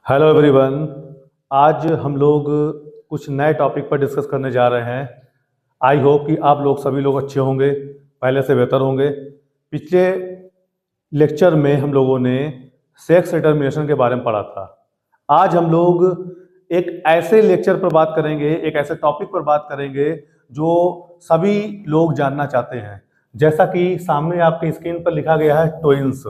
Hello everyone. आज हम लोग कुछ नए टॉपिक पर डिस्कस करने जा रहे हैं। आई होप कि आप लोग सभी लोग अच्छे होंगे, पहले से बेहतर होंगे। पिछले लेक्चर में हम लोगों ने सेक्स डिटर्मिनेशन के बारे में पढ़ा था। आज हम लोग एक ऐसे लेक्चर पर बात करेंगे, एक ऐसे टॉपिक पर बात करेंगे जो सभी लोग जानना चाहते हैं। जैसा कि सामने आपके स्क्रीन पर लिखा गया है ट्विंस,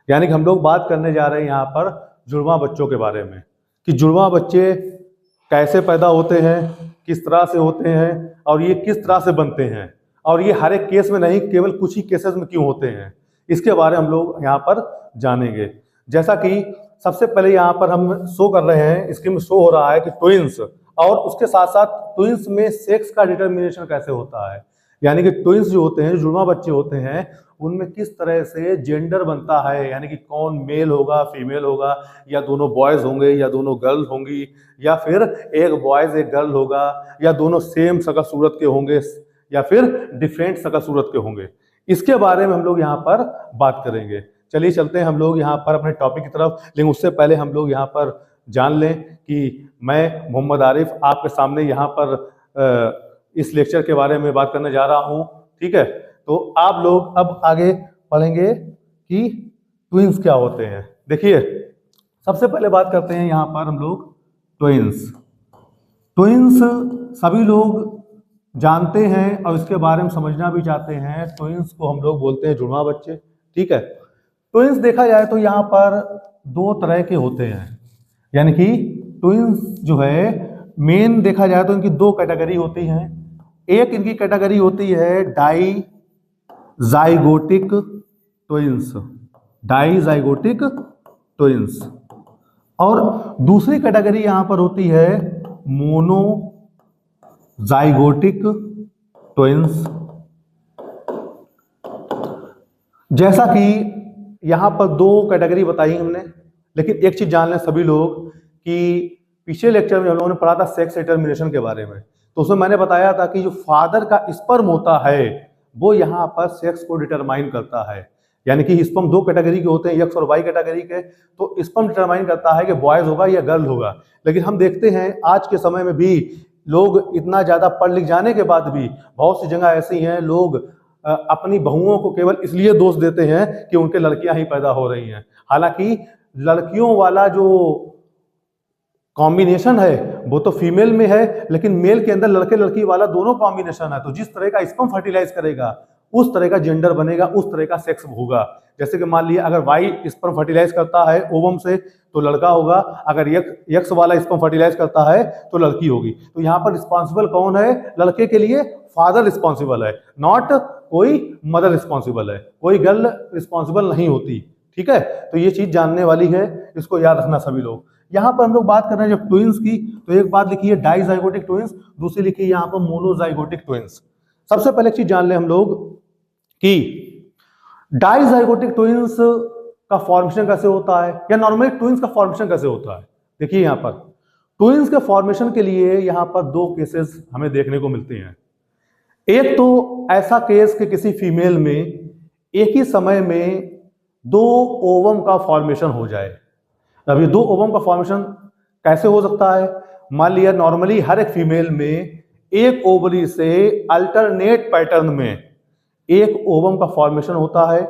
यानी कि हम लोग बात करने जा रहे हैं यहाँ पर जुड़वा बच्चों के बारे में कि जुड़वा बच्चे कैसे पैदा होते हैं, किस तरह से होते हैं और ये किस तरह से बनते हैं, और ये हर एक केस में नहीं, केवल कुछ ही केसेस में क्यों होते हैं, इसके बारे में हम लोग यहाँ पर जानेंगे। जैसा कि सबसे पहले यहाँ पर हम शो कर रहे हैं, स्क्रीन में शो हो रहा है कि ट्विंस, और उसके साथ साथ ट्विंस में सेक्स का डिटर्मिनेशन कैसे होता है, यानी कि ट्विंस जो होते हैं, जुड़वा बच्चे होते हैं, उनमें किस तरह से जेंडर बनता है, यानी कि कौन मेल होगा, फीमेल होगा, या दोनों बॉयज होंगे, या दोनों गर्ल होंगी, या फिर एक बॉयज एक गर्ल होगा, या दोनों सेम शक्ल सूरत के होंगे, या फिर डिफरेंट शक्ल सूरत के होंगे। इसके बारे में हम लोग यहाँ पर बात करेंगे। चलिए चलते हैं हम लोग यहाँ पर अपने टॉपिक की तरफ, लेकिन उससे पहले हम लोग यहाँ पर जान लें कि मैं मोहम्मद आरिफ आपके सामने यहाँ पर इस लेक्चर के बारे में बात करने जा रहा हूँ। ठीक है, तो आप लोग अब आगे पढ़ेंगे कि ट्विंस क्या होते हैं। देखिए, सबसे पहले बात करते हैं यहाँ पर हम लोग ट्विंस। ट्विंस सभी लोग जानते हैं और इसके बारे में समझना भी चाहते हैं। ट्विंस को हम लोग बोलते हैं जुड़वा बच्चे। ठीक है, ट्विंस देखा जाए तो यहाँ पर दो तरह के होते हैं, यानी कि ट्विंस जो है मेन देखा जाए तो इनकी दो कैटेगरी होती हैं। एक इनकी कैटेगरी होती है dizygotic twins, dizygotic twins, और दूसरी कैटेगरी यहां पर होती है मोनो जाइगोटिक ट्विंस। जैसा कि यहां पर दो कैटेगरी बताई हमने, लेकिन एक चीज जान लें सभी लोग कि पिछले लेक्चर में हम लोगों ने पढ़ा था सेक्स डिटर्मिनेशन के बारे में, तो उसमें मैंने बताया था कि जो फादर का स्पर्म होता है वो यहाँ पर सेक्स को डिटरमाइन करता है। यानी कि स्पर्म दो कैटेगरी के होते हैं, एक्स और वाई कैटेगरी के, तो स्पर्म डिटरमाइन करता है कि बॉयज होगा या गर्ल होगा। लेकिन हम देखते हैं आज के समय में भी लोग इतना ज्यादा पढ़ लिख जाने के बाद भी बहुत सी जगह ऐसी हैं, लोग अपनी बहुओं को केवल इसलिए दोष देते हैं कि उनके लड़कियां ही पैदा हो रही हैं। हालांकि लड़कियों वाला जो कॉम्बिनेशन है वो तो फीमेल में है, लेकिन मेल के अंदर लड़के लड़की वाला दोनों कॉम्बिनेशन है। तो जिस तरह का स्पर्म फर्टिलाइज करेगा उस तरह का जेंडर बनेगा, उस तरह का सेक्स होगा। जैसे कि मान लिया अगर वाई स्पर्म फर्टिलाइज करता है ओवम से तो लड़का होगा, अगर एक्स वाला स्पर्म फर्टिलाइज करता है तो लड़की होगी। तो यहाँ पर रिस्पॉन्सिबल कौन है? लड़के के लिए फादर रिस्पॉन्सिबल है, नॉट कोई मदर रिस्पॉन्सिबल है, कोई गर्ल रिस्पॉन्सिबल नहीं होती। ठीक है, तो ये चीज जानने वाली है, इसको याद रखना सभी लोग। यहाँ पर हम लोग बात कर रहे हैं जब ट्विंस की, तो एक बात लिखी है डाइजाइगोटिक ट्विंस, दूसरी लिखी है यहाँ पर मोनोजाइगोटिक ट्विंस। सबसे पहले एक चीज जान ले हम लोग कि डाइजाइगोटिक ट्विंस का फॉर्मेशन कैसे होता है, या नॉर्मली ट्विंस का फॉर्मेशन कैसे होता है। देखिए यहाँ पर ट्विंस के फॉर्मेशन के लिए यहाँ पर दो केसेस हमें देखने को मिलते हैं। एक तो ऐसा केस कि किसी फीमेल में एक ही समय में दो ओवम का फॉर्मेशन हो जाए। अब ये दो ओवम का फॉर्मेशन कैसे हो सकता है? मान लिया नॉर्मली हर एक फीमेल में एक ओवरी से अल्टरनेट पैटर्न में एक ओवम का फॉर्मेशन होता है,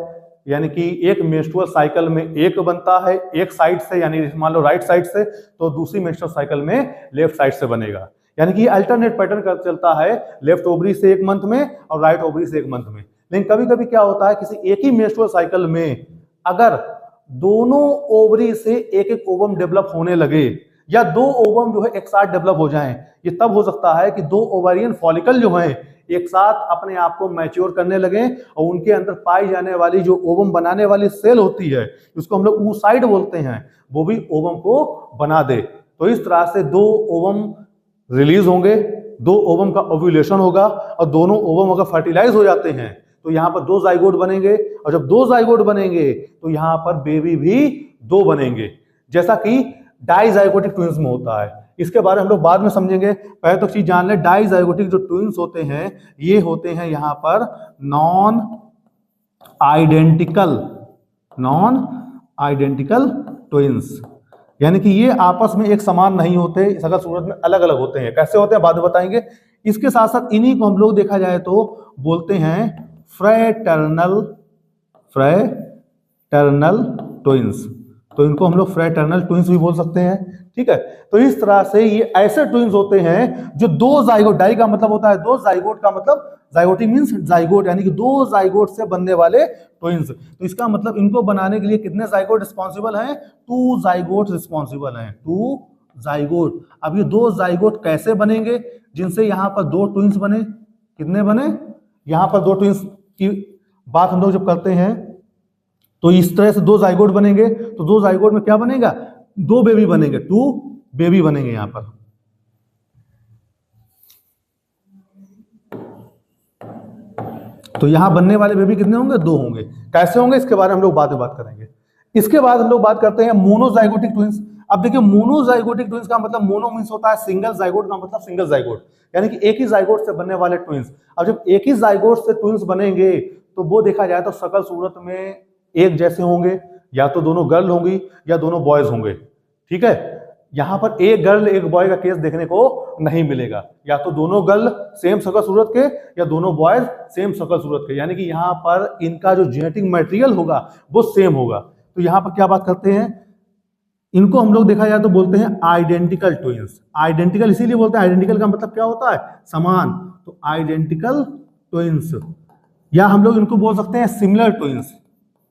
यानी कि एक मेंस्ट्रुअल साइकिल में एक बनता है एक साइड से, यानी मान लो राइट साइड से, तो दूसरी मेंस्ट्रुअल साइकिल में लेफ्ट साइड से बनेगा। यानी कि अल्टरनेट पैटर्न का चलता है, लेफ्ट ओवरी से एक मंथ में और राइट ओवरी से एक मंथ में। लेकिन कभी कभी क्या होता है, किसी एक ही मेंस्ट्रुअल साइकिल में अगर दोनों ओवरी से एक एक ओवम डेवलप होने लगे, या दो ओवम जो है एक साथ डेवलप हो जाएं, ये तब हो सकता है कि दो ओवेरियन फॉलिकल जो हैं एक साथ अपने आप को मैच्योर करने लगे, और उनके अंदर पाई जाने वाली जो ओवम बनाने वाली सेल होती है, उसको हम लोग oocyte बोलते हैं, वो भी ओवम को बना दे। तो इस तरह से दो ओवम रिलीज होंगे, दो ओवम का ओव्यूलेशन होगा, और दोनों ओवम अगर फर्टिलाइज हो जाते हैं तो यहाँ पर दो जाइगोट बनेंगे, और जब दो जाइगोट बनेंगे तो यहाँ पर बेबी भी दो बनेंगे, जैसा कि डाइजाइगोटिक ट्विंस में होता है। इसके बारे में हम लोग बाद में समझेंगे, पहले तो चीज जान ले, डाइजाइगोटिक जो ट्विंस होते हैं ये होते हैं यहाँ पर नॉन आइडेंटिकल ट्विंस, यानी कि ये आपस में एक समान नहीं होते, सकल सूरत में अलग अलग होते हैं। कैसे होते हैं बाद में बताएंगे। इसके साथ साथ इन्हीं को हम लोग देखा जाए तो बोलते हैं फ्रैटर्नल ट्विंस। तो इनको हम लोग फ्रैटर्नल ट्विंस भी बोल सकते हैं। ठीक है, तो इस तरह से ये ऐसे ट्विंस होते हैं जो दो जाइगोट, डाई का मतलब होता है दो, जाइगोट का मतलब जाइगोटी मींस जाइगोट, यानी कि दो जाइगोट से बनने वाले ट्विंस। तो इसका मतलब इनको बनाने के लिए कितने जाइगोट रिस्पॉन्सिबल हैं? 2 जाइगोट रिस्पॉन्सिबल हैं, 2 जाइगोट। अब ये 2 जाइगोट कैसे बनेंगे जिनसे यहाँ पर 2 ट्विंस बने? कितने बने? यहाँ पर 2 ट्विंस की बात हम लोग जब करते हैं तो इस तरह से 2 जाइगोट बनेंगे। तो 2 जाइगोट में क्या बनेगा? 2 बेबी बनेंगे, 2 बेबी बनेंगे यहाँ पर। तो यहां बनने वाले बेबी कितने होंगे? 2 होंगे। कैसे होंगे इसके बारे में हम लोग बाद में बात करेंगे। इसके बाद हम लोग बात करते हैं मोनोजाइगोटिक ट्विंस। अब देखिए मोनोजाइगोटिक ट्विंस का मतलब मोनो मींस होता है सिंगल, जाइगोट का मतलब सिंगल जाइगोट, यानी कि एक ही जाइगोट से बनने वाले ट्विंस। अब जब एक ही जाइगोट से ट्विंस बनेंगे तो वो देखा जाए तो सकल सूरत में एक जैसे होंगे, या तो दोनों गर्ल होंगी या दोनों बॉयज होंगे। ठीक है, यहां पर एक गर्ल एक बॉय का केस देखने को नहीं मिलेगा, या तो दोनों गर्ल सेम शकल सूरत के या दोनों बॉयज सेम शकल सूरत के, यानी कि यहां पर इनका जो जेनेटिक मटेरियल होगा वो सेम होगा। तो यहां पर क्या बात करते हैं, इनको हम लोग देखा जाए तो बोलते हैं आइडेंटिकल ट्विंस। आइडेंटिकल इसीलिए बोलते हैं, आइडेंटिकल का मतलब क्या होता है? समान। तो आइडेंटिकल ट्विंस, या हम लोग इनको बोल सकते हैं सिमिलर ट्विंस।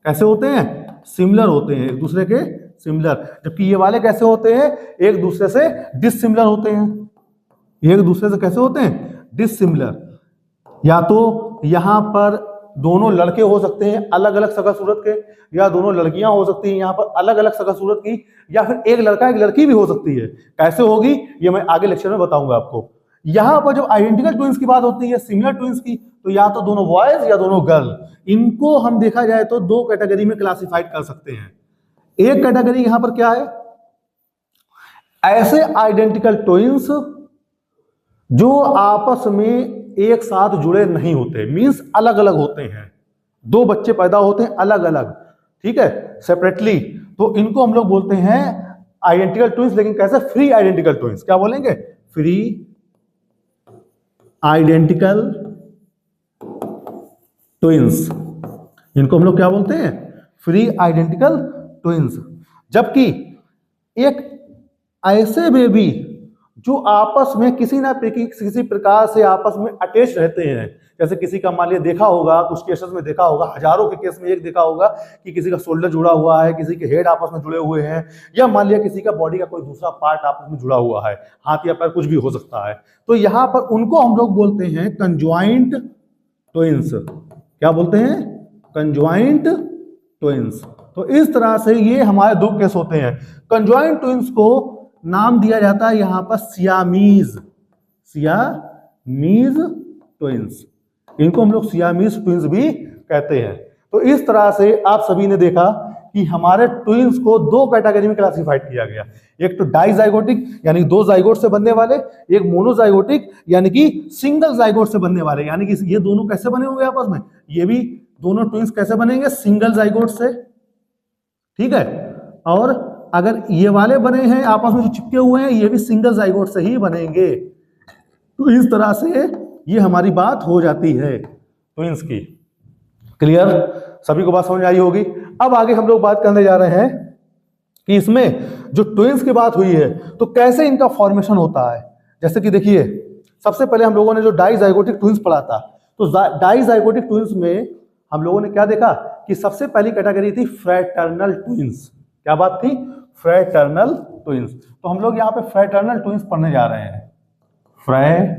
कैसे होते हैं? सिमिलर होते हैं, एक दूसरे के सिमिलर। जबकि ये वाले कैसे होते हैं? एक दूसरे से डिसिमिलर होते हैं। एक दूसरे से कैसे होते हैं? डिसिमिलर। या तो यहां पर दोनों लड़के हो सकते हैं अलग अलग शकल सूरत के, या दोनों लड़कियां हो सकती हैं यहां पर अलग अलग शकल सूरत की, या फिर एक लड़का एक लड़की भी हो सकती है। कैसे होगी ये मैं आगे लेक्चर में बताऊंगा आपको। यहां पर जब आइडेंटिकल ट्विंस की बात होती है, सिमिलर ट्विंस की, तो या तो दोनों बॉयज या दोनों गर्ल। इनको हम देखा जाए तो 2 कैटेगरी में क्लासिफाइड कर सकते हैं। एक कैटेगरी यहां पर क्या है? ऐसे आइडेंटिकल ट्विंस जो आपस में एक साथ जुड़े नहीं होते, मींस अलग अलग होते हैं। 2 बच्चे पैदा होते हैं अलग अलग, ठीक है, सेपरेटली। तो इनको हम लोग बोलते हैं आइडेंटिकल ट्विंस। लेकिन कैसे? Free identical twins. क्या बोलेंगे? Free identical twins. इनको हम लोग क्या बोलते हैं? Free identical twins. जबकि एक ऐसे बेबी जो आपस में किसी प्रकार से आपस में अटैच रहते हैं, जैसे किसी का मान लिया देखा होगा, कुछ केसेस में देखा होगा, हजारों के केस में एक देखा होगा कि किसी का शोल्डर जुड़ा हुआ है, किसी के हेड आपस में जुड़े हुए हैं, या मान लिया किसी का बॉडी का कोई दूसरा पार्ट आपस में जुड़ा हुआ है, हाथ या पैर कुछ भी हो सकता है। तो यहां पर उनको हम लोग बोलते हैं कंजॉइंट ट्विंस। क्या बोलते हैं? Conjoint twins. तो इस तरह से ये हमारे 2 केस होते हैं। कंजॉइंट ट्विंस को नाम दिया जाता है यहां पर सियामीज ट्विंस। इनको हम लोग सियामीज ट्विंस भी कहते हैं। तो इस तरह से आप सभी ने देखा कि हमारे ट्विंस को 2 कैटेगरी में क्लासिफाइड किया गया। एक तो डाइजाइगोटिक यानी 2 जाइगोट से बनने वाले, एक मोनोजाइगोटिक यानी कि सिंगल जाइगोट से बनने वाले। यानी कि ये दोनों कैसे बने होंगे आपस में? ये भी दोनों ट्विंस कैसे बनेंगे? सिंगल जाइगोट से। ठीक है, और अगर ये वाले बने हैं आपस में जो चिपके हुए हैं, ये भी सिंगल जाइगोट से ही बनेंगे। तो इस तरह से ये हमारी बात हो जाती है ट्विंस की। क्लियर? सभी को बात समझ आई होगी। अब आगे हम लोग बात करने जा रहे हैं कि इसमें जो ट्विंस की बात हुई है तो कैसे इनका फॉर्मेशन होता है। जैसे कि देखिए, सबसे पहले हम लोगों ने जो डाइजाइगोटिक ट्विंस पढ़ा था, तो डाइजाइगोटिक ट्विंस में हम लोगों ने क्या देखा कि सबसे पहली कैटेगरी थी फ्रैटर्नल ट्विंस। क्या बात थी? Fraternal twins. तो हम लोग यहाँ पे फ्रैटर्नल ट्विंस पढ़ने जा रहे हैं। Fraternal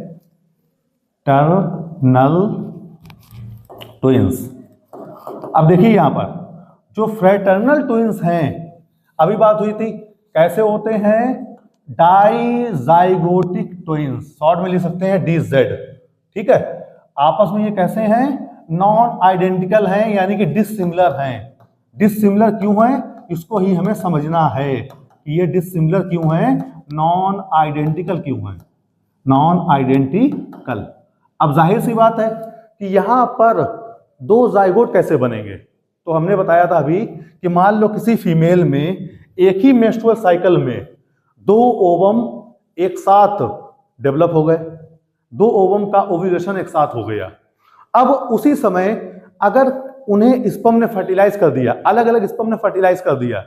twins. अब देखिए यहां पर जो फ्रैटर्नल ट्विंस हैं, अभी बात हुई थी कैसे होते हैं? डाइजाइगोटिक ट्विंस, शॉर्ट में लिख सकते हैं DZ। ठीक है, आपस में ये कैसे हैं? नॉन आइडेंटिकल हैं, यानी कि डिसिमिलर हैं। डिसिमिलर क्यों हैं? इसको ही हमें समझना है कि ये डिसिमिलर क्यों हैं, नॉन आइडेंटिकल क्यों हैं। Non identical. अब जाहिर सी बात है कि यहां पर 2 जाइगोट कैसे बनेंगे। तो हमने बताया था अभी कि मान लो किसी फीमेल में एक ही मेंस्ट्रुअल साइकिल में 2 ओवम एक साथ डेवलप हो गए, 2 ओवम का ओव्यूलेशन एक साथ हो गया। अब उसी समय अगर उन्हें स्पर्म ने फर्टिलाइज कर दिया, अलग अलग स्पर्म ने फर्टिलाइज कर दिया,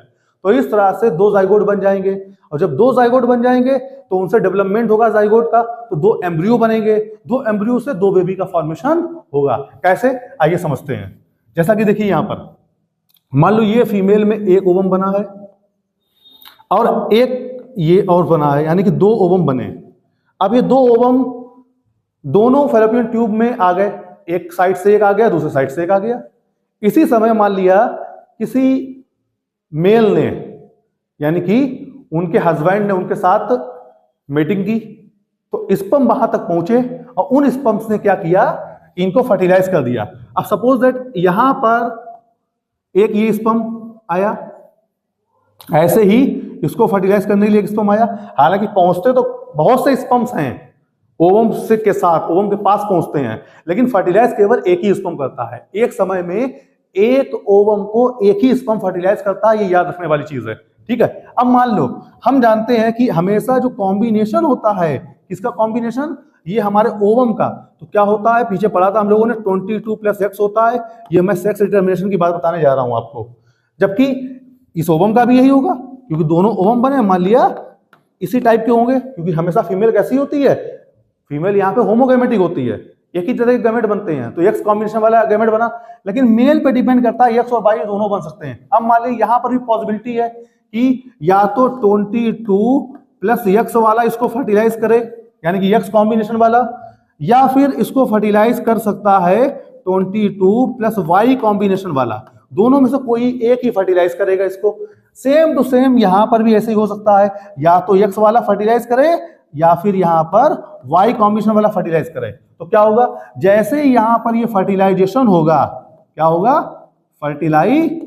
तो इस तरह से 2 जाइगोट बन जाएंगे, और जब 2 जाइगोट बन जाएंगे तो उनसे डेवलपमेंट होगा जाइगोट का, तो 2 एम्ब्रियो बनेंगे, 2 एम्ब्रियो से 2 बेबी का फॉर्मेशन होगा। कैसे, आइए समझते हैं। जैसा कि देखिए यहां पर मान लो ये फीमेल में एक ओवम बना है और एक ये और बना है, यानी कि 2 ओवम बने। अब ये 2 ओवम दोनों फैलोपियन ट्यूब में आ गए, एक साइड से एक आ गया, दूसरे साइड से एक आ गया। इसी समय मान लिया किसी मेल ने, यानी कि उनके हस्बैंड ने उनके साथ मीटिंग की, तो स्पर्म वहां तक पहुंचे और उन स्पर्म्स ने क्या किया, इनको फर्टिलाइज कर दिया। अब सपोज दैट यहां पर एक ये स्पर्म आया, ऐसे ही इसको फर्टिलाइज करने के लिए एक स्पर्म आया। हालांकि पहुंचते तो बहुत से स्पर्म्स हैं ओवम से के साथ, ओवम के पास पहुंचते हैं, लेकिन फर्टिलाइज केवल एक ही स्पर्म करता है। एक समय में एक ओवम को एक ही स्पर्म फर्टिलाइज करता है, ये याद रखने वाली चीज है। ठीक है, अब मान लो हम जानते हैं कि हमेशा जो कॉम्बिनेशन होता है, किसका कॉम्बिनेशन, ये हमारे ओवम का, तो क्या होता है, पीछे पढ़ा था हम लोगों ने 22 + X होता है। ये मैं सेक्स डिटर्मिनेशन की बात बताने जा रहा हूं आपको, जबकि इस ओवम का भी यही होगा, क्योंकि दोनों ओवम बने, मान लिया इसी टाइप के होंगे, क्योंकि हमेशा फीमेल कैसी होती है, फीमेल यहाँ पे होमोगैमेटिक होती है, एक ही तरह के गैमेट बनते हैं, तो एक्स कॉम्बिनेशन वाला गैमेट बना। लेकिन मेल पे डिपेंड करता है, एक्स और वाई दोनों बन सकते हैं। अब मान लीजिए यहाँ पर भी पॉसिबिलिटी है कि या तो 22 + X वाला इसको फर्टिलाइज करे, यानी कि एक्स कॉम्बिनेशन वाला, या फिर इसको फर्टिलाइज कर सकता है 22 + Y कॉम्बिनेशन वाला। दोनों में से कोई एक ही फर्टिलाइज करेगा इसको। सेम टू सेम यहां पर भी ऐसे ही हो सकता है, या तो एक्स वाला फर्टिलाइज करे या फिर यहां पर वाई कॉम्बिनेशन वाला फर्टिलाइज करे। तो क्या होगा, जैसे ही यहां पर ये फर्टिलाइजेशन होगा, क्या होगा, फर्टिलाइजेशन,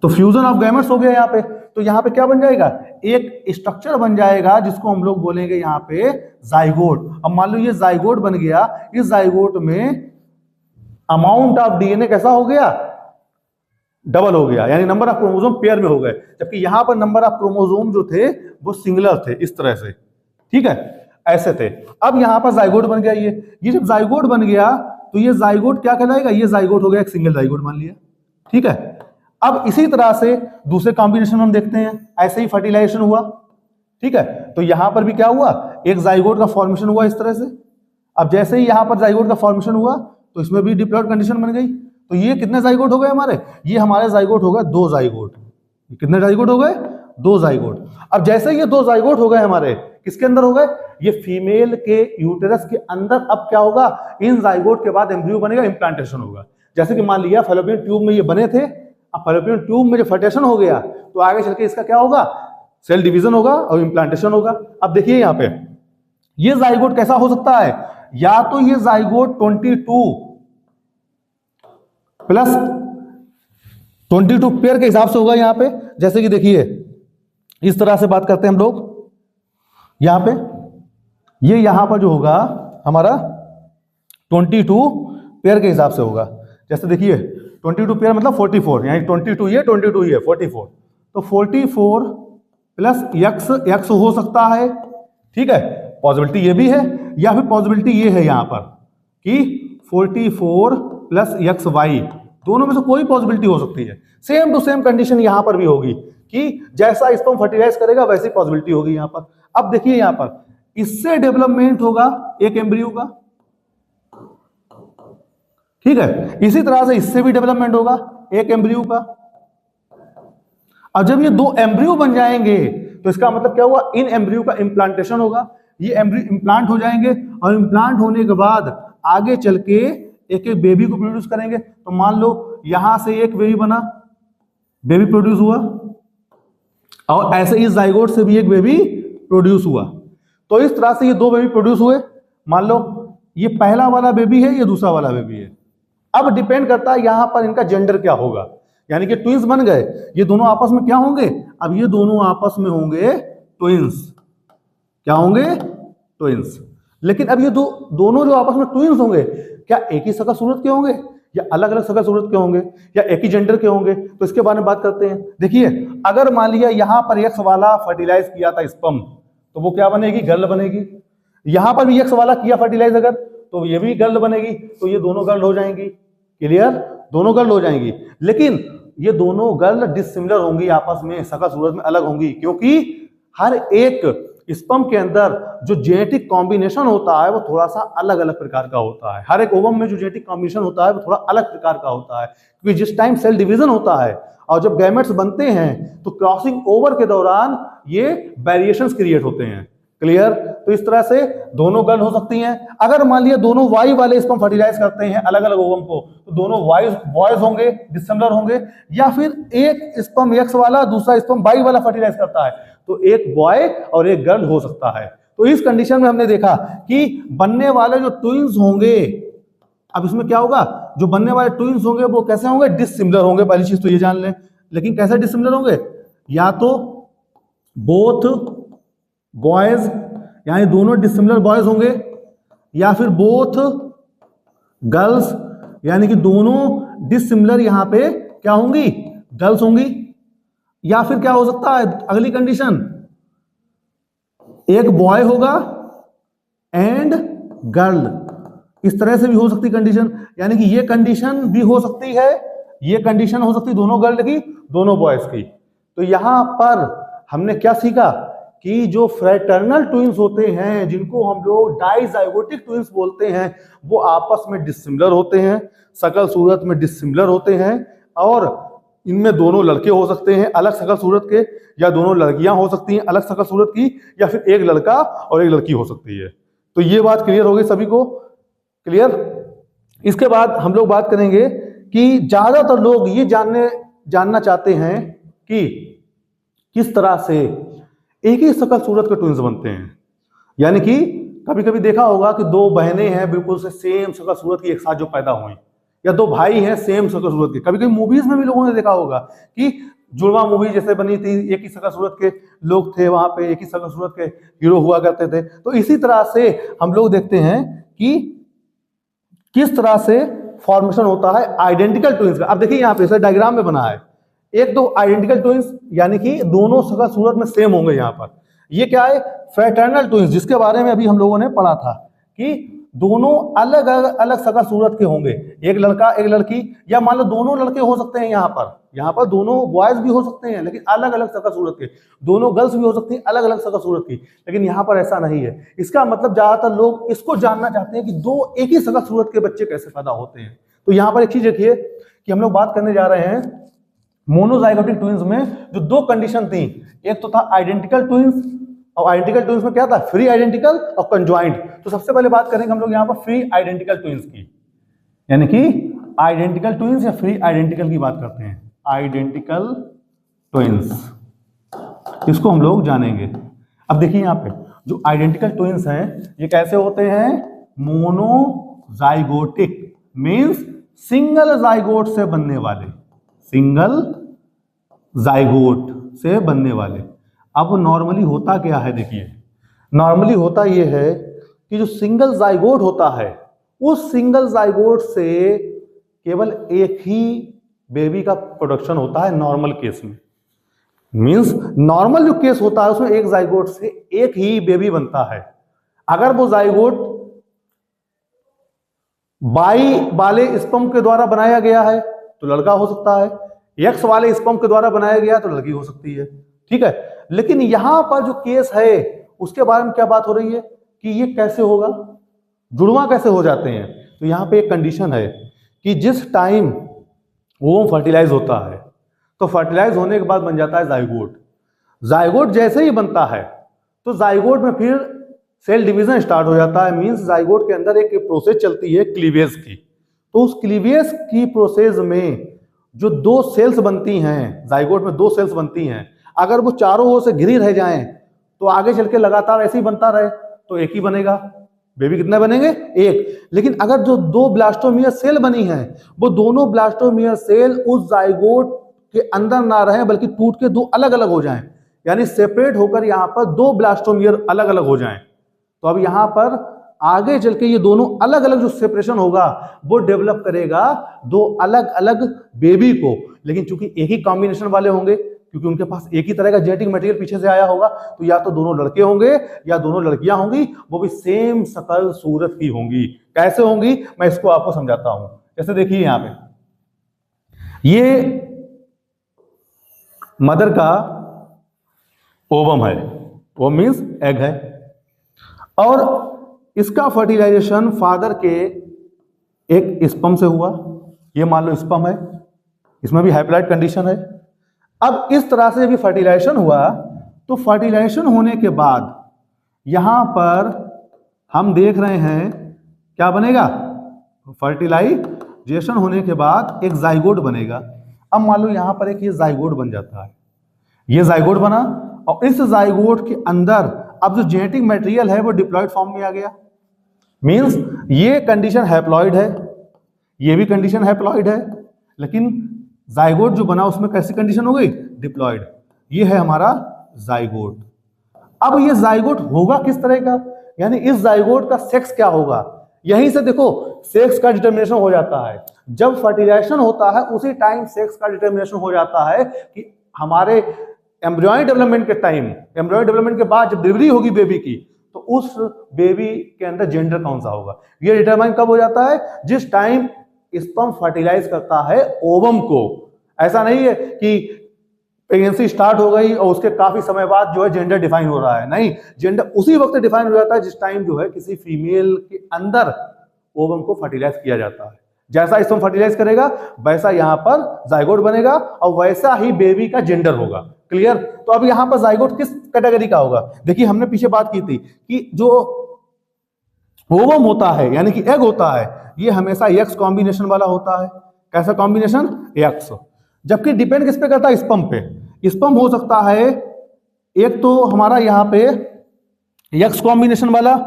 तो फ्यूजन ऑफ गैमेट्स हो गया यहां पे। तो यहां पे क्या बन जाएगा, एक स्ट्रक्चर बन जाएगा जिसको हम लोग बोलेंगे यहां पे जाइगोट। अब मान लो ये जाइगोट बन गया, इस जाइगोट में अमाउंट ऑफ डीएनए कैसा हो गया, डबल हो गया, यानी नंबर ऑफ क्रोमोसोम पेयर में हो गए, जबकि यहां पर नंबर ऑफ क्रोमोसोम जो थे वो सिंगुलर थे, इस तरह से। ठीक है, ऐसे थे। अब यहां पर जाइगोट बन गया, ये जब जाइगोट बन गया तो ये जाइगोट क्या कहलाएगा, ये जाइगोट हो गया एक सिंगल जाइगोट मान लिया। ठीक है, अब इसी तरह से दूसरे कॉम्बिनेशन हम देखते हैं, ऐसे ही फर्टिलाइजेशन हुआ। ठीक है, तो यहां पर भी क्या हुआ, एक जाइगोट का फॉर्मेशन हुआ इस तरह से। अब जैसे ही यहां पर जाइगोट का फॉर्मेशन हुआ तो इसमें भी डिप्लॉयड कंडीशन बन गई। तो ये कितने जाइगोट हो गए हमारे, ये हमारे जाइगोट हो गए 2 जाइगोट। कितने जाइगोट हो गए, 2 जाइगोट। अब जैसे ये 2 जाइगोट हो गए हमारे, किसके अंदर हो गए, ये फीमेल के यूटेरस के अंदर। अब क्या होगा, इन जाइगोट के बाद एम्ब्रियो बनेगा, इंप्लांटेशन होगा। जैसे कि मान लिया फैलोपियन ट्यूब में ये बने थे, अब फैलोपियन ट्यूब में जब फर्टिलाइजेशन हो गया तो आगे चल के इसका क्या होगा, सेल डिवीजन होगा और इंप्लांटेशन होगा। अब देखिए यहां पे ये जाइगोट कैसा हो सकता है, या तो ये जाइगोट 22 + 22 पेयर के हिसाब से होगा यहां पे। जैसे कि देखिए इस तरह से बात करते हैं हम लोग, यहां पे ये यहां पर जो होगा हमारा 22 पेयर के हिसाब से होगा। जैसे देखिए 22 पेयर मतलब 44, यानी 22 ये 22 ये 44, तो 44 + X हो सकता है। ठीक है, पॉसिबिलिटी ये भी है, या फिर पॉसिबिलिटी ये है यहां पर कि 44 + XY, दोनों में से कोई पॉसिबिलिटी हो सकती है। सेम टू सेम कंडीशन यहां पर भी होगी कि जैसा स्पर्म फर्टिलाइज करेगा वैसी पॉसिबिलिटी होगी यहां पर। अब देखिए यहां पर इससे डेवलपमेंट होगा एक एम्ब्रियो का। ठीक है, इसी तरह से इससे भी डेवलपमेंट होगा एक एम्ब्रियो का। अब जब ये 2 एम्ब्रियो बन जाएंगे तो इसका मतलब क्या हुआ, इन एम्ब्रियो का इंप्लांटेशन होगा, ये एम्ब्रियो इंप्लांट हो जाएंगे, और इंप्लांट होने के बाद आगे चल के एक एक बेबी को प्रोड्यूस करेंगे। तो मान लो यहां से एक बेबी बना, बेबी प्रोड्यूस हुआ, और ऐसे ही जाइगोट से भी एक बेबी प्रोड्यूस हुआ। तो इस तरह से ये 2 बेबी प्रोड्यूस हुए। मान लो ये पहला वाला बेबी है, ये दूसरा वाला बेबी है। अब डिपेंड करता है यहां पर इनका जेंडर क्या होगा, यानी कि ट्विंस बन गए, ये दोनों आपस में क्या होंगे, अब ये दोनों आपस में होंगे ट्विंस। क्या होंगे, ट्विंस। लेकिन अब ये दोनों जो आपस में ट्विंस होंगे, क्या एक ही शकल सूरत के होंगे, या अलग अलग शकल सूरत के होंगे या एक ही जेंडर के होंगे, तो इसके बारे में बात करते हैं। देखिए, अगर मान लिया यहां पर एक्स वाला फर्टिलाइज किया था स्पर्म, तो वो क्या बनेगी, गर्ल बनेगी। यहां पर भी एक्स वाला किया फर्टिलाइज अगर, तो ये भी गर्ल बनेगी, तो ये दोनों गर्ल हो जाएंगी। क्लियर, दोनों गर्ल हो जाएंगी। लेकिन ये दोनों गर्ल डिसिमिलर होंगी, आपस में शकल सूरत में अलग होंगी, क्योंकि हर एक स्पर्म के अंदर जो जेनेटिक कॉम्बिनेशन होता है वो थोड़ा सा अलग अलग प्रकार का होता है। हर एक ओवम में जो जेनेटिक कॉम्बिनेशन होता है वो थोड़ा अलग प्रकार का होता है, क्योंकि जिस टाइम सेल डिवीजन होता है और जब गैमेट्स बनते हैं तो क्रॉसिंग ओवर के दौरान ये वेरिएशंस क्रिएट होते हैं। क्लियर, तो इस तरह से दोनों गर्ल हो सकती हैं। अगर मान लिया दोनों वाई वाले स्पर्म फर्टिलाइज करते हैं अलग अलग ओवम को, तो दोनों बॉयज होंगे, डिसिमिलर होंगे। या फिर एक स्पर्म एक्स वाला दूसरा स्पर्म वाई वाला फर्टिलाइज करता है, तो एक बॉय और एक गर्ल हो सकता है। तो इस कंडीशन में हमने देखा कि बनने वाले जो ट्विंस होंगे, अब इसमें क्या होगा, जो बनने वाले ट्विंस होंगे वो कैसे होंगे, डिसिमिलर होंगे। पहली चीज तो ये जान लें। लेकिन कैसे डिसिमिलर होंगे, या तो बोथ बॉयज यानी दोनों डिसिमिलर बॉयज होंगे, या फिर बोथ गर्ल्स यानी कि दोनों डिसिमिलर यहां पे क्या होंगी, गर्ल्स होंगी। या फिर क्या हो सकता है अगली कंडीशन, एक बॉय होगा एंड गर्ल, इस तरह से भी हो सकती कंडीशन। यानी कि ये कंडीशन भी हो सकती है, ये कंडीशन हो सकती दोनों गर्ल की दोनों बॉयज की। तो यहां पर हमने क्या सीखा कि जो फ्रैटर्नल ट्विंस होते हैं, जिनको हम लोग डाइजाइगोटिक ट्विंस बोलते हैं, वो आपस में डिसिमिलर होते हैं, शकल सूरत में डिसिमिलर होते हैं, और इनमें दोनों लड़के हो सकते हैं अलग शकल सूरत के, या दोनों लड़कियां हो सकती हैं अलग शकल सूरत की, या फिर एक लड़का और एक लड़की हो सकती है। तो ये बात क्लियर हो गई सभी को। क्लियर, इसके बाद हम लोग बात करेंगे कि ज्यादातर लोग ये जानना चाहते हैं कि किस तरह से एक ही शकल सूरत के ट्विंस बनते हैं। यानी कि कभी कभी देखा होगा कि दो बहनें हैं बिल्कुल से सेम शकल सूरत की एक साथ जो पैदा हुई, या दो भाई हैं सेम शकल सूरत के। कभी कभी मूवीज में भी लोगों ने देखा होगा कि जुड़वा मूवी जैसे बनी थी, एक ही शकल सूरत के लोग थे वहां पे, एक ही शकल सूरत के हीरो हुआ करते थे। तो इसी तरह से हम लोग देखते हैं कि किस तरह से फॉर्मेशन होता है आइडेंटिकल ट्विंस का। अब देखिए यहाँ पे डायग्राम में बना है, एक दो आइडेंटिकल ट्विंस यानी कि दोनों शकल सूरत में सेम होंगे। यहाँ पर ये क्या है, फ्रैटर्नल ट्विंस, जिसके बारे में अभी हम लोगों ने पढ़ा था कि दोनों अलग अलग शकल सूरत के होंगे, एक लड़का एक लड़की, या मान लो दोनों लड़के हो सकते हैं। यहाँ पर दोनों बॉयज भी हो सकते हैं लेकिन अलग अलग शकल सूरत के, दोनों गर्ल्स भी हो सकती हैं अलग अलग शकल सूरत की, लेकिन यहाँ पर ऐसा नहीं है। इसका मतलब ज्यादातर लोग इसको जानना चाहते हैं कि दो एक ही शकल सूरत के बच्चे कैसे पैदा होते हैं। तो यहाँ पर एक चीज देखिए कि हम लोग बात करने जा रहे हैं मोनोजाइगोटिक ट्विंस में जो दो कंडीशन थी, एक तो था आइडेंटिकल ट्विंस, और आइडेंटिकल ट्विंस में क्या था, फ्री आइडेंटिकल और कंजॉइंट। तो सबसे पहले बात करेंगे हम लोग यहाँ पर फ्री आइडेंटिकल ट्विंस की, यानी कि आइडेंटिकल ट्विंस या फ्री आइडेंटिकल की बात करते हैं। आइडेंटिकल ट्विंस, इसको हम लोग जानेंगे। अब देखिए यहाँ पे जो आइडेंटिकल ट्विंस हैं ये कैसे होते हैं, मोनोजाइगोटिक मींस सिंगल जाइगोट से बनने वाले, सिंगल जाइगोट से बनने वाले। अब नॉर्मली होता क्या है, देखिए नॉर्मली होता यह है कि जो सिंगल जाइगोट होता है उस सिंगल जाइगोट से केवल एक ही बेबी का प्रोडक्शन होता है नॉर्मल केस में। मींस नॉर्मल जो केस होता है उसमें एक जाइगोट से एक ही बेबी बनता है। अगर वो जाइगोट बाई वाले स्पर्म के द्वारा बनाया गया है तो लड़का हो सकता है, एक्स वाले स्पर्म के द्वारा बनाया गया तो लड़की हो सकती है। ठीक है, लेकिन यहां पर जो केस है उसके बारे में क्या बात हो रही है कि ये कैसे होगा, जुड़वा कैसे हो जाते हैं। तो यहां पे एक कंडीशन है कि जिस टाइम वो फर्टिलाइज होता है तो फर्टिलाइज होने के बाद बन जाता है जाइगोट। जाइगोट जैसे ही बनता है तो जाइगोट में फिर सेल डिवीजन स्टार्ट हो जाता है। मींस जाइगोट के अंदर एक प्रोसेस चलती है क्लीवेज की। तो उस क्लीवेज की प्रोसेस में जो दो सेल्स बनती हैं, जाइगोट में दो सेल्स बनती हैं, अगर वो चारों ओर से घिरी रह जाएं तो आगे चल के लगातार ऐसे ही बनता रहे तो एक ही बनेगा। बेबी कितने बनेंगे, एक। लेकिन अगर जो दो ब्लास्टोमियर सेल बनी हैं वो दोनों ब्लास्टोमियर सेल उस जाइगोट के अंदर ना रहे बल्कि टूट के दो अलग अलग हो जाएं, यानी सेपरेट होकर यहाँ पर दो ब्लास्टोमियर अलग अलग हो जाएं, तो अब यहाँ पर आगे चल के ये दोनों अलग अलग जो सेपरेशन होगा वो डेवलप करेगा दो अलग अलग बेबी को। लेकिन चूंकि एक ही कॉम्बिनेशन वाले होंगे, क्योंकि उनके पास एक ही तरह का जेनेटिक मटेरियल पीछे से आया होगा, तो या तो दोनों लड़के होंगे या दोनों लड़कियां होंगी, वो भी सेम शकल सूरत की होंगी। कैसे होंगी मैं इसको आपको समझाता हूं। जैसे देखिए यहां पे ये मदर का ओवम है, ओवम मीन्स एग है, और इसका फर्टिलाइजेशन फादर के एक स्पर्म से हुआ। ये मान लो स्पर्म है, इसमें भी हैप्लॉइड कंडीशन है। अब इस तरह से भी फर्टिलाइजेशन हुआ, तो फर्टिलाइजेशन होने के बाद यहां पर हम देख रहे हैं क्या बनेगा, फर्टिलाइजेशन होने के बाद एक जाइगोट बनेगा। अब मान लो यहां पर एक ये जाइगोट बन जाता है, ये जाइगोट बना, और इस जाइगोट के अंदर अब जो जेनेटिक मटेरियल है वो डिप्लॉइड फॉर्म में आ गया। मींस ये कंडीशन हैप्लॉइड है, ये भी कंडीशन हैप्लॉइड है, लेकिन जाइगोट जो बना उसमें कैसी कंडीशन हो गई, डिप्लॉइड। ये है हमारा जाइगोट। अब ये जाइगोट होगा किस तरह का, यानी इस जाइगोट का सेक्स क्या होगा, यहीं से देखो सेक्स का डिटर्मिनेशन हो जाता है। जब फर्टिलाइजेशन होता है उसी टाइम सेक्स का डिटर्मिनेशन हो जाता है कि हमारे एम्ब्रियोनिक डेवलपमेंट के टाइम, एम्ब्रियोनिक डेवलपमेंट के बाद जब डिलीवरी होगी बेबी की, तो उस बेबी के अंदर जेंडर कौन सा होगा, ये डिटरमाइन कब हो जाता है, जिस टाइम स्पर्म फर्टिलाइज करता है ओवम को। ऐसा नहीं है कि प्रेगनेंसी स्टार्ट हो गई और उसके काफी समय बाद जो है जेंडर डिफाइन हो रहा है, नहीं, जेंडर उसी वक्त डिफाइन हो जाता है जिस टाइम जो है किसी फीमेल के अंदर ओवम को फर्टिलाइज किया जाता है। जैसा स्पर्म फर्टिलाइज करेगा वैसा यहां पर जाइगोट बनेगा और वैसा ही बेबी का जेंडर होगा। क्लियर। तो अब यहां पर जाइगोट किस कैटेगरी का होगा, देखिए हमने पीछे बात की थी कि जो ओवम होता है यानी कि एग होता है, ये हमेशा एक्स कॉम्बिनेशन वाला होता है। कैसा कॉम्बिनेशन, एक्स। जबकि डिपेंड किस पे करता है, स्पर्म पे। स्पर्म हो सकता है एक तो हमारा यहाँ पे एक्स कॉम्बिनेशन वाला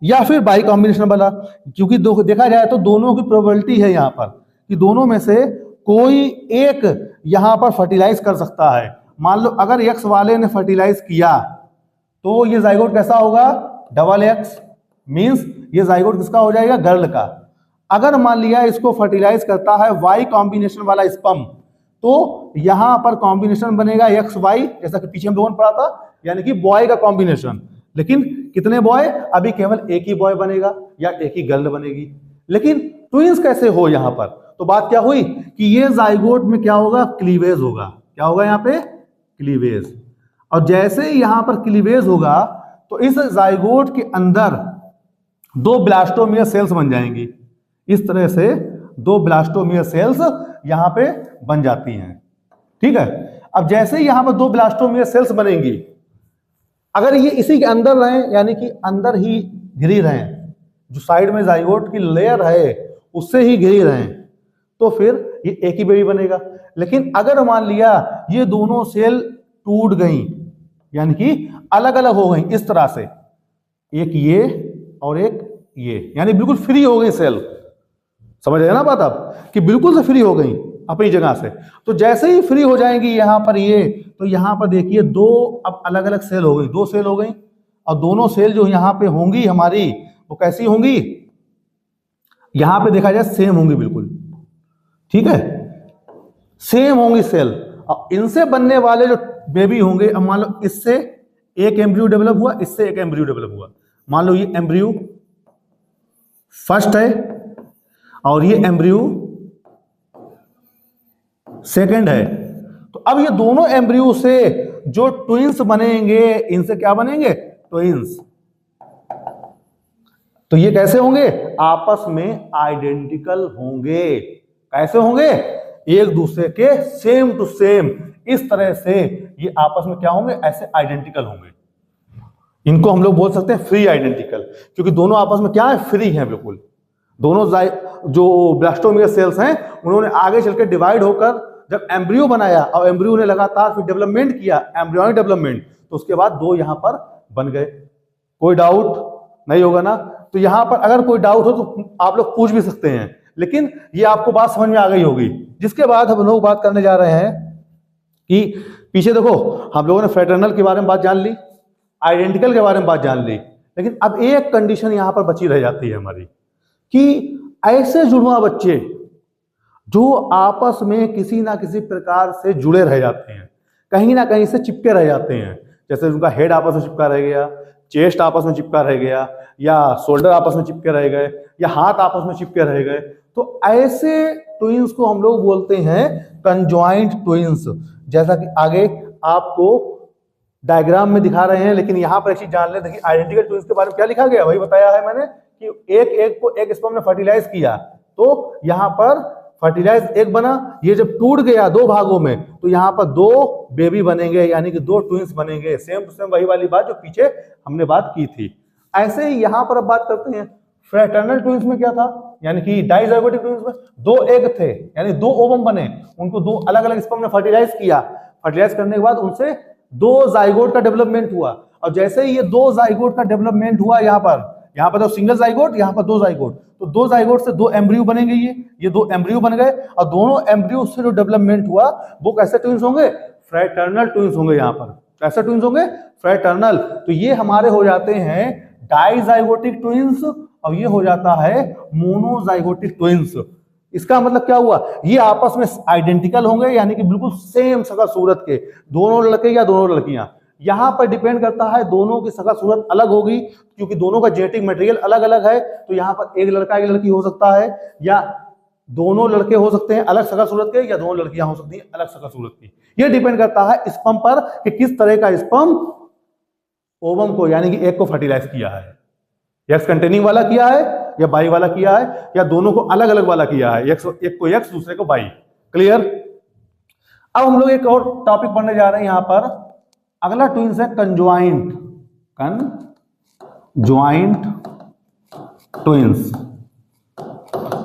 या फिर बाई कॉम्बिनेशन वाला, क्योंकि देखा जाए तो दोनों की प्रोबेबिलिटी है यहाँ पर कि दोनों में से कोई एक यहाँ पर फर्टिलाइज कर सकता है। मान लो अगर एक्स वाले ने फर्टिलाइज किया तो ये जाइगोट कैसा होगा, डबल एक्स, मींस ये जाइगोट किसका हो जाएगा, गर्ल का। अगर मान लिया इसको फर्टिलाइज करता है वाई कॉम्बिनेशन वाला स्पर्म, तो यहां पर कॉम्बिनेशन बनेगा एक्स वाई, जैसा कि पीछे हम लोगों ने पढ़ा था, यानी कि बॉय का कॉम्बिनेशन। लेकिन कितने बॉय, अभी केवल एक ही बॉय बनेगा या एक ही गर्ल बनेगी। लेकिन ट्विंस कैसे हो यहां पर, तो बात क्या हुई कि ये जाइगोट में क्या होगा, क्लीवेज होगा। क्या होगा यहाँ पे, क्लीवेज। और जैसे ही यहां पर क्लीवेज होगा तो इस जाइगोट के अंदर दो ब्लास्टोमियर सेल्स बन जाएंगी। इस तरह से दो ब्लास्टोमियर सेल्स यहां पे बन जाती हैं। ठीक है। अब जैसे ही यहां पर दो ब्लास्टोमियर सेल्स बनेंगी, अगर ये इसी के अंदर रहें यानी कि अंदर ही घिरी रहें, जो साइड में जाइगोट की लेयर है उससे ही घिरी रहें, तो फिर ये एक ही बेबी बनेगा। लेकिन अगर मान लिया ये दोनों सेल टूट गई यानी कि अलग अलग हो गई इस तरह से, एक ये और एक ये, यानी बिल्कुल फ्री हो गई सेल, समझ रहे ना बात आप, कि बिल्कुल से फ्री हो गई अपनी जगह से। तो जैसे ही फ्री हो जाएंगी यहां पर ये, तो यहां पर देखिए दो अब अलग अलग सेल हो गई, दो सेल हो गई, और दोनों सेल जो यहां पे होंगी हमारी वो कैसी होंगी, यहां पे देखा जाए सेम होंगी बिल्कुल। ठीक है, सेम होंगी सेल। और इनसे बनने वाले जो बेबी होंगे, अब मान लो इससे एक एम्ब्रियो डेवलप हुआ, इससे एक एम्ब्रियो डेवलप हुआ। मान लो ये एम्ब्रियो फर्स्ट है और ये एम्ब्रियो सेकंड है, तो अब ये दोनों एम्ब्रियो से जो ट्विंस बनेंगे, इनसे क्या बनेंगे, ट्विंस। तो ये कैसे होंगे, आपस में आइडेंटिकल होंगे। कैसे होंगे, एक दूसरे के सेम टू सेम, इस तरह से ये आपस में क्या होंगे, ऐसे आइडेंटिकल होंगे। इनको हम लोग बोल सकते हैं फ्री आइडेंटिकल, क्योंकि दोनों आपस में क्या है, फ्री हैं बिल्कुल। दोनों जो ब्लास्टोमियर सेल्स हैं उन्होंने आगे चलकर डिवाइड होकर जब एम्ब्रियो बनाया और एम्ब्रियो ने लगातार फिर डेवलपमेंट किया, एम्ब्रियोनिक डेवलपमेंट, तो उसके बाद दो यहां पर बन गए। कोई डाउट नहीं होगा ना। तो यहां पर अगर कोई डाउट हो तो आप लोग पूछ भी सकते हैं, लेकिन ये आपको बात समझ में आ गई होगी। जिसके बाद हम लोग बात करने जा रहे हैं कि पीछे देखो हम लोगों ने फ्रेटर्नल के बारे में बात जान ली, आइडेंटिकल के बारे में बात जान ली, लेकिन अब एक कंडीशन यहां पर बची रह जाती है हमारी कि ऐसे जुड़वा बच्चे जो आपस में किसी ना किसी प्रकार से जुड़े रह जाते हैं, कहीं ना कहीं से चिपके रह जाते हैं, जैसे उनका हेड आपस में चिपका रह गया, चेस्ट आपस में चिपका रह गया, या शोल्डर आपस में चिपके रह गए, या हाथ आपस में चिपके रह गए, तो ऐसे ट्विंस को हम लोग बोलते हैं कंजॉइंट ट्विंस। जैसा कि आगे आपको डायग्राम में दिखा रहे हैं, लेकिन यहां पर एक चीज जान लें, देखिए आइडेंटिकल ट्विंस के बारे में क्या लिखा गया वही बताया है मैंने कि एक एग को एक स्पर्म ने फर्टिलाइज किया, तो यहां पर फर्टिलाइज एग बना, ये जब टूट गया दो भागों में तो यहाँ पर दो बेबी बनेंगे, यानी कि दो ट्विंस बनेंगे। सेम टू सेम वही वाली बात जो पीछे हमने बात की थी। ऐसे ही यहाँ पर अब बात करते हैं फ्रैटर्नल ट्विंस में क्या था, यानी कि डाइजाइगोटिक ट्विंस में दो एग थे, यानी दो ओवम बने, उनको दो अलग अलग स्पर्म ने फर्टिलाइज किया। फर्टिलाइज करने के बाद उनसे दो जाइगोट का डेवलपमेंट हुआ, और जैसे ही ये दो जाइगोट का डेवलपमेंट हुआ, यहाँ पर तो सिंगल जाइगोट, यहाँ पर दो जाइगोट, तो दो जाइगोट से दो एम्ब्रियो बनेंगे, ये दो एम्ब्रियो बन गए, और दोनों एम्ब्रियो से जो डेवलपमेंट हुआ वो कैसे ट्विंस होंगे, फ्रैटर्नल ट्विंस होंगे। यहाँ पर कैसे ट्विंस होंगे, फ्रैटर्नल। तो ये हमारे हो जाते हैं डाइजाइगोटिक ट्विंस, और ये हो जाता है मोनोजाइगोटिक ट्विंस। इसका मतलब क्या हुआ, ये आपस में आइडेंटिकल होंगे, यानी कि बिल्कुल सेम शक्ल सूरत के, दोनों लड़के या दोनों लड़कियां। यहां पर डिपेंड करता है दोनों की शक्ल सूरत अलग होगी, क्योंकि दोनों का जेनेटिक मटेरियल अलग अलग है। तो यहाँ पर एक लड़का एक लड़की हो सकता है, या दोनों लड़के हो सकते हैं अलग शक्ल सूरत के, या दोनों लड़कियां हो सकती हैं अलग शक्ल सूरत की। ये डिपेंड करता है स्पर्म पर कि किस तरह का स्पर्म ओवम को, यानी कि एग को फर्टिलाइज किया है। एक्स कंटेनिंग वाला किया है, या बाई वाला किया है, या दोनों को अलग अलग वाला किया है, एक को एक्स दूसरे को बाई। क्लियर। अब हम लोग एक और टॉपिक पढ़ने जा रहे हैं यहां पर। अगला ट्विंस है कंजॉइंट ट्विंस।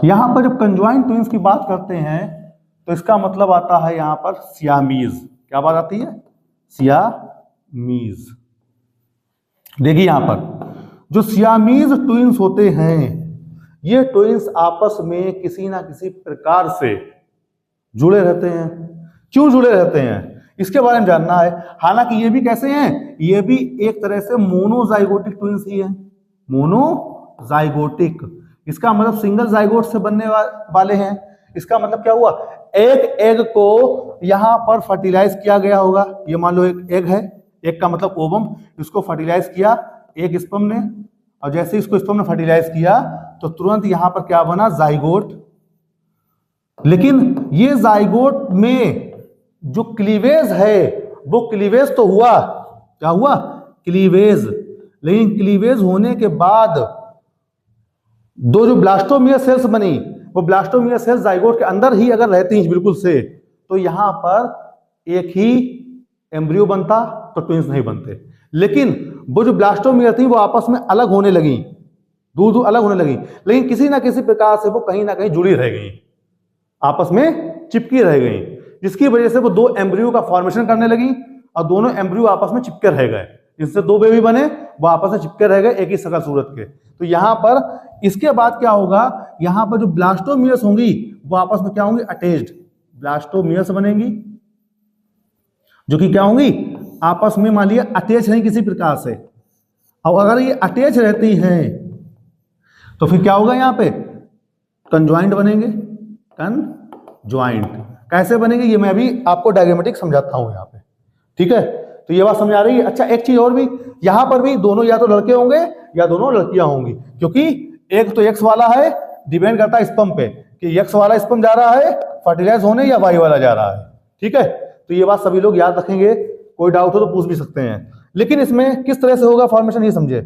यहां पर जब कंजॉइंट ट्विंस की बात करते हैं तो इसका मतलब आता है यहां पर सियामीज। क्या बात आती है, सियामीज। देखिए यहां पर जो सियामीज ट्विंस होते हैं, ये ट्विंस आपस में किसी ना किसी प्रकार से जुड़े रहते हैं। क्यों जुड़े रहते हैं इसके बारे में जानना है। हालांकि ये भी कैसे हैं, ये भी एक तरह से मोनोजाइगोटिक ट्विंस ही हैं। मोनोजाइगोटिक, इसका मतलब सिंगल जाइगोट से बनने वाले हैं। इसका मतलब क्या हुआ, एक एग को यहां पर फर्टिलाइज किया गया होगा। ये मान लो एक एग है, एग का मतलब ओवम, इसको फर्टिलाइज किया एक स्पर्म ने, और जैसे इसको स्पर्म ने फर्टिलाइज किया तो तुरंत यहां पर क्या बना, जाइगोट। लेकिन ये जाइगोट में जो क्लीवेज है वो क्लीवेज तो हुआ, क्या हुआ, क्लीवेज। लेकिन क्लीवेज होने के बाद दो जो ब्लास्टोमियर सेल्स बनी, वो ब्लास्टोमियर सेल्स जाइगोट के अंदर ही अगर रहती हैं बिल्कुल से, तो यहां पर एक ही एम्ब्रियो बनता तो ट्विंस नहीं बनते। लेकिन वो जो ब्लास्टोमियर थी वो आपस में अलग होने लगी, दूर दूर अलग होने लगी, लेकिन किसी ना किसी प्रकार से वो कहीं ना कहीं जुड़ी रह गई, आपस में चिपकी रह गई, जिसकी वजह से वो दो एम्ब्रियो का फॉर्मेशन करने लगी, और दोनों एम्ब्रियो आपस में चिपके रह गए, जिससे दो बेबी बने, वो आपस में चिपके रह गए एक ही शक्ल सूरत के। तो यहाँ पर इसके बाद क्या होगा, यहाँ पर जो ब्लास्टोमियर्स होंगी वो आपस में क्या होंगी, अटैच्ड ब्लास्टोमियर्स बनेंगी, जो कि क्या होंगी, आपस में मान लिया अटैच नहीं किसी प्रकार से। और अगर ये अटैच रहती हैं तो फिर क्या होगा, यहाँ पे कंजॉइंट बनेंगे। कंजॉइंट कैसे बनेंगे ये मैं अभी आपको डायग्रामेटिक समझाता हूं यहाँ पे, ठीक है। तो ये बात समझ आ रही है। अच्छा एक चीज और भी, यहाँ पर भी दोनों या तो लड़के होंगे या दोनों लड़कियां होंगी, क्योंकि एक तो एक्स वाला है, डिपेंड करता है स्पर्म पे कि एक्स वाला स्पर्म जा रहा है फर्टिलाइज होने या वाई वाला जा रहा है, ठीक है। तो ये बात सभी लोग याद रखेंगे, कोई डाउट हो तो पूछ भी सकते हैं। लेकिन इसमें किस तरह से होगा फॉर्मेशन ये समझे।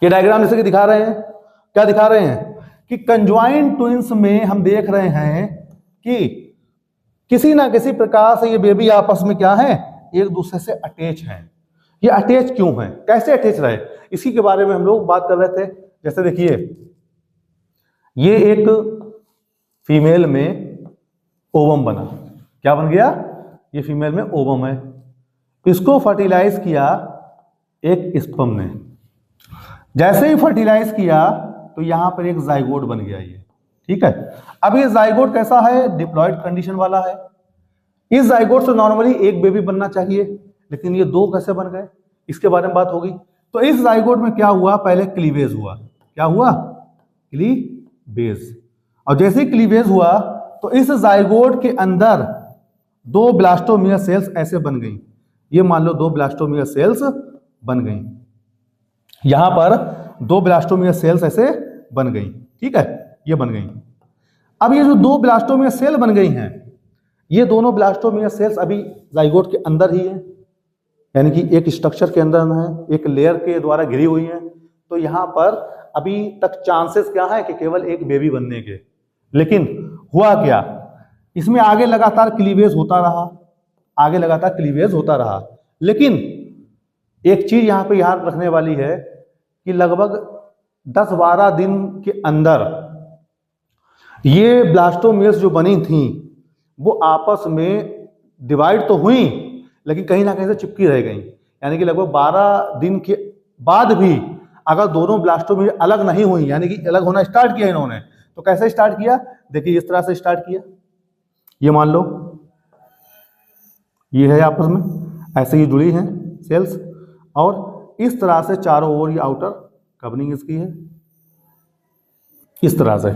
ये डायग्राम जैसे कि दिखा रहे हैं, क्या दिखा रहे हैं कि कंजॉइंट ट्विंस में हम देख रहे हैं कि किसी ना किसी प्रकार से ये बेबी आपस में क्या है, एक दूसरे से अटैच हैं। ये अटैच क्यों हैं, कैसे अटैच रहे, इसी के बारे में हम लोग बात कर रहे थे। जैसे देखिए ये एक फीमेल में ओवम बना, क्या बन गया, ये फीमेल में ओवम है, इसको फर्टिलाइज किया एक स्पर्म ने। जैसे ही फर्टिलाइज किया तो यहां पर एक जाइगोट बन गया ये, ठीक है। अब ये जाइगोट कैसा है, डिप्लॉयड कंडीशन वाला है। इस जाइगोट से नॉर्मली एक बेबी बनना चाहिए, लेकिन ये दो कैसे बन गए इसके बारे में बात होगी। तो इस जाइगोट में क्या हुआ, पहले क्लीवेज हुआ। क्या हुआ? क्लीवेज। और जैसे ही क्लीवेज हुआ तो इस जाइगोट के अंदर दो ब्लास्टोमियर सेल्स ऐसे बन गई। ये मान लो दो ब्लास्टोमियर सेल्स बन गई। यहां पर दो ब्लास्टोमियर सेल्स ऐसे बन गई। ठीक है, ये बन गई। अब ये जो दो ब्लास्टोमियर सेल बन गई हैं, ये दोनों ब्लास्टोमियर सेल्स अभी जाइगोट के अंदर ही है, यानी कि एक स्ट्रक्चर के अंदर है, एक लेयर के द्वारा घिरी हुई है। तो यहां पर अभी तक चांसेस क्या है कि केवल एक बेबी बनने के। लेकिन हुआ क्या, इसमें आगे लगातार क्लीवेज होता रहा, आगे लगातार क्लीवेज होता रहा। लेकिन एक चीज यहां पे याद रखने वाली है कि लगभग 10-12 दिन के अंदर ये ब्लास्टोमियर्स जो बनी थी वो आपस में डिवाइड तो हुई, लेकिन कहीं ना कहीं से चिपकी रह गई। यानी कि लगभग 12 दिन के बाद भी अगर दोनों ब्लास्टोमियर अलग नहीं हुई, यानी कि अलग होना स्टार्ट किया इन्होंने, तो कैसे स्टार्ट किया? देखिए इस तरह से स्टार्ट किया। ये मान लो ये है आपस में ऐसे ही जुड़ी हैं सेल्स, और इस तरह से चारों ओर ये आउटर कवरिंग इसकी है, इस तरह से।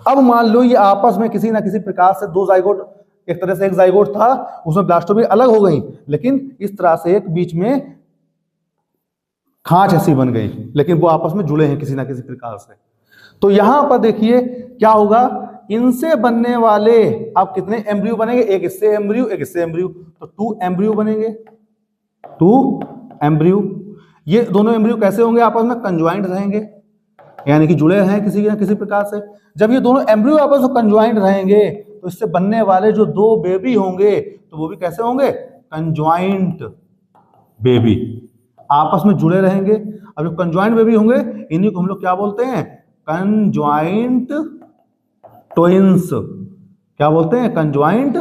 अब मान लो ये आपस में किसी ना किसी प्रकार से दो जाइगोट, एक तरह से एक जाइगोट था उसमें ब्लास्टोमियर अलग हो गई, लेकिन इस तरह से एक बीच में खांच ऐसी बन गई, लेकिन वो आपस में जुड़े हैं किसी ना किसी प्रकार से। तो यहां पर देखिए क्या होगा, इनसे बनने वाले अब कितने एम्ब्रियो बनेंगे? एक इससे एम्ब्रियो, एक इससे एम्ब्रियो, तो 2 एम्ब्रियो बनेंगे। 2 एम्ब्रियो। ये दोनों एम्ब्रियो कैसे होंगे? आपस में कंजॉइंट रहेंगे, यानी कि जुड़े हैं किसी ना किसी प्रकार से। जब ये दोनों एम्ब्रियो आपस में कंजॉइंट रहेंगे तो इससे बनने वाले जो दो बेबी होंगे तो वो भी कैसे होंगे? कंजॉइंट बेबी, आपस में जुड़े रहेंगे। अब जो कंजॉइंट बेबी होंगे इन्हीं को हम लोग क्या बोलते हैं? Conjoint twins. क्या बोलते हैं? कंजॉइंट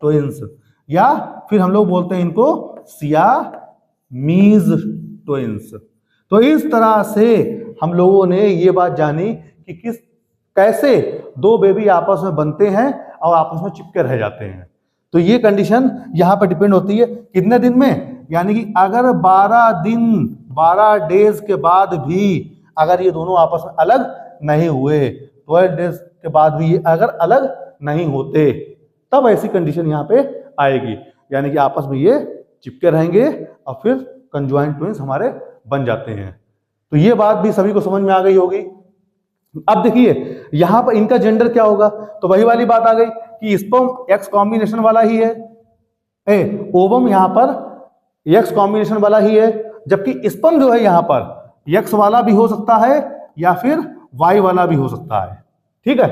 ट्विंस, या फिर हम लोग बोलते हैं इनको सियामीज ट्विंस। तो इस तरह से हम लोगों ने ये बात जानी कि कैसे दो बेबी आपस में बनते हैं और आपस में चिपके रह जाते हैं। तो ये कंडीशन यहां पर डिपेंड होती है कितने दिन में, यानी कि अगर 12 दिन 12 डेज के बाद भी अगर ये दोनों आपस में अलग नहीं हुए, 12 डेज के बाद भी ये अगर अलग नहीं होते, तब ऐसी कंडीशन यहाँ पे आएगी, यानी कि आपस में ये चिपके रहेंगे और फिर कंजॉइंट ट्विंस हमारे बन जाते हैं। तो ये बात भी सभी को समझ में आ गई होगी। अब देखिए यहां पर इनका जेंडर क्या होगा, तो वही वाली बात आ गई कि स्पर्म एक्स कॉम्बिनेशन वाला ही है, ओवम यहां पर एक्स कॉम्बिनेशन वाला ही है, जबकि स्पर्म जो है यहां पर एक्स वाला भी हो सकता है या फिर वाई वाला भी हो सकता है। ठीक है,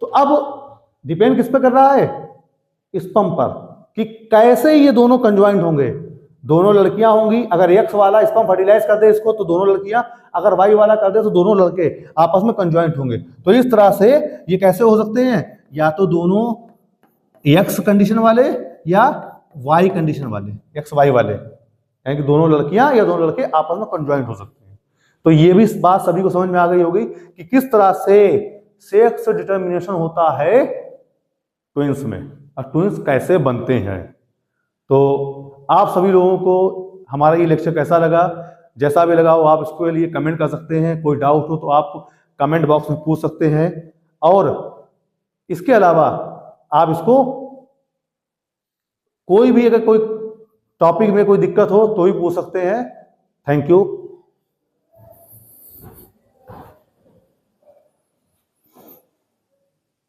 तो अब डिपेंड किस पे कर रहा है? स्पर्म पर, कि कैसे ये दोनों कंजॉइंट होंगे। दोनों लड़कियां होंगी, अगर एक्स वाला स्पर्म फर्टिलाइज कर दे इसको तो दोनों लड़कियां, अगर वाई वाला कर दे तो दोनों लड़के आपस में कंजॉइंट होंगे। तो इस तरह से ये कैसे हो सकते हैं? या तो दोनों एक्स कंडीशन वाले या वाई कंडीशन वाले, एक्स वाई वाले, यानी कि दोनों लड़कियां या दोनों लड़के आपस में कंजॉइंट हो सकते हैं। तो ये भी बात सभी को समझ में आ गई होगी कि किस तरह से सेक्स डिटर्मिनेशन होता है ट्विंस में, और ट्विंस कैसे बनते हैं। तो आप सभी लोगों को हमारा ये लेक्चर कैसा लगा? जैसा भी लगा हो आप इसके लिए कमेंट कर सकते हैं, कोई डाउट हो तो आप कमेंट बॉक्स में पूछ सकते हैं, और इसके अलावा आप इसको कोई भी अगर कोई टॉपिक में कोई दिक्कत हो तो भी पूछ सकते हैं। Thank you.